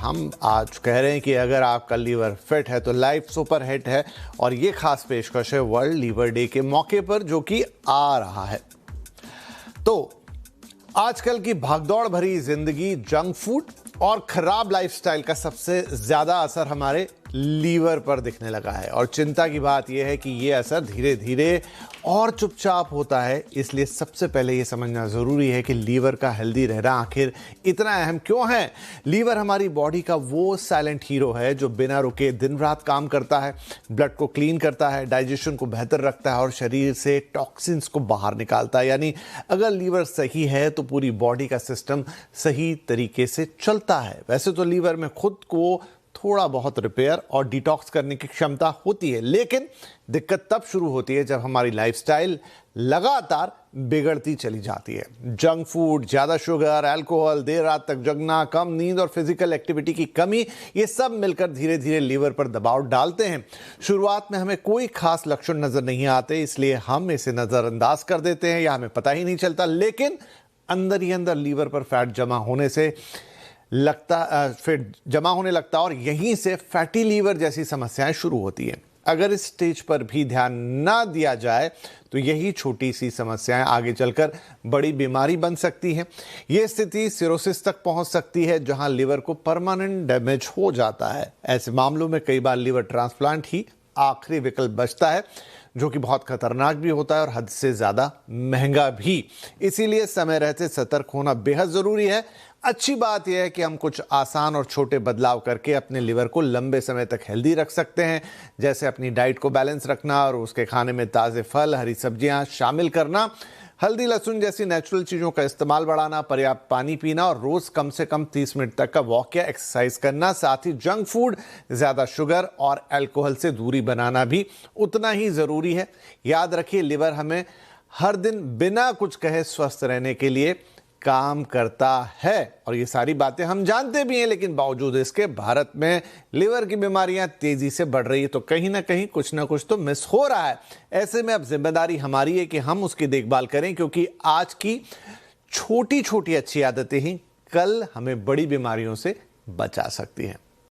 हम आज कह रहे हैं कि अगर आपका लीवर फिट है तो लाइफ सुपर हिट है। और ये खास पेशकश है वर्ल्ड लीवर डे के मौके पर जो कि आ रहा है। तो आजकल की भागदौड़ भरी जिंदगी, जंक फूड और खराब लाइफस्टाइल का सबसे ज्यादा असर हमारे लीवर पर दिखने लगा है। और चिंता की बात यह है कि यह असर धीरे धीरे और चुपचाप होता है। इसलिए सबसे पहले यह समझना जरूरी है कि लीवर का हेल्दी रहना आखिर इतना अहम क्यों है। लीवर हमारी बॉडी का वो साइलेंट हीरो है जो बिना रुके दिन रात काम करता है, ब्लड को क्लीन करता है, डाइजेशन को बेहतर रखता है और शरीर से टॉक्सिन्स को बाहर निकालता है। यानी अगर लीवर सही है तो पूरी बॉडी का सिस्टम सही तरीके से चलता है। वैसे तो लीवर में खुद को थोड़ा बहुत रिपेयर और डिटॉक्स करने की क्षमता होती है, लेकिन दिक्कत तब शुरू होती है जब हमारी लाइफस्टाइल लगातार बिगड़ती चली जाती है। जंक फूड, ज्यादा शुगर, अल्कोहल, देर रात तक जगना, कम नींद और फिजिकल एक्टिविटी की कमी, ये सब मिलकर धीरे धीरे लीवर पर दबाव डालते हैं। शुरुआत में हमें कोई खास लक्षण नजर नहीं आते, इसलिए हम इसे नजरअंदाज कर देते हैं या हमें पता ही नहीं चलता। लेकिन अंदर ही अंदर लीवर पर फैट जमा होने लगता और यहीं से फैटी लीवर जैसी समस्याएं शुरू होती हैं। अगर इस स्टेज पर भी ध्यान ना दिया जाए तो यही छोटी सी समस्याएं आगे चलकर बड़ी बीमारी बन सकती हैं। यह स्थिति सिरोसिस तक पहुंच सकती है जहां लीवर को परमानेंट डैमेज हो जाता है। ऐसे मामलों में कई बार लीवर ट्रांसप्लांट ही आखिरी विकल्प बचता है, जो कि बहुत खतरनाक भी होता है और हद से ज्यादा महंगा भी। इसीलिए समय रहते सतर्क होना बेहद जरूरी है। अच्छी बात यह है कि हम कुछ आसान और छोटे बदलाव करके अपने लिवर को लंबे समय तक हेल्दी रख सकते हैं, जैसे अपनी डाइट को बैलेंस रखना और उसके खाने में ताज़े फल, हरी सब्जियां शामिल करना, हल्दी लहसुन जैसी नेचुरल चीज़ों का इस्तेमाल बढ़ाना, पर्याप्त पानी पीना और रोज़ कम से कम 30 मिनट तक का वॉक या एक्सरसाइज करना। साथ ही जंक फूड, ज़्यादा शुगर और अल्कोहल से दूरी बनाना भी उतना ही ज़रूरी है। याद रखिए, लिवर हमें हर दिन बिना कुछ कहे स्वस्थ रहने के लिए काम करता है और ये सारी बातें हम जानते भी हैं, लेकिन बावजूद इसके भारत में लिवर की बीमारियां तेजी से बढ़ रही है। तो कहीं ना कहीं कुछ ना कुछ तो मिस हो रहा है। ऐसे में अब जिम्मेदारी हमारी है कि हम उसकी देखभाल करें, क्योंकि आज की छोटी छोटी अच्छी आदतें ही कल हमें बड़ी बीमारियों से बचा सकती हैं।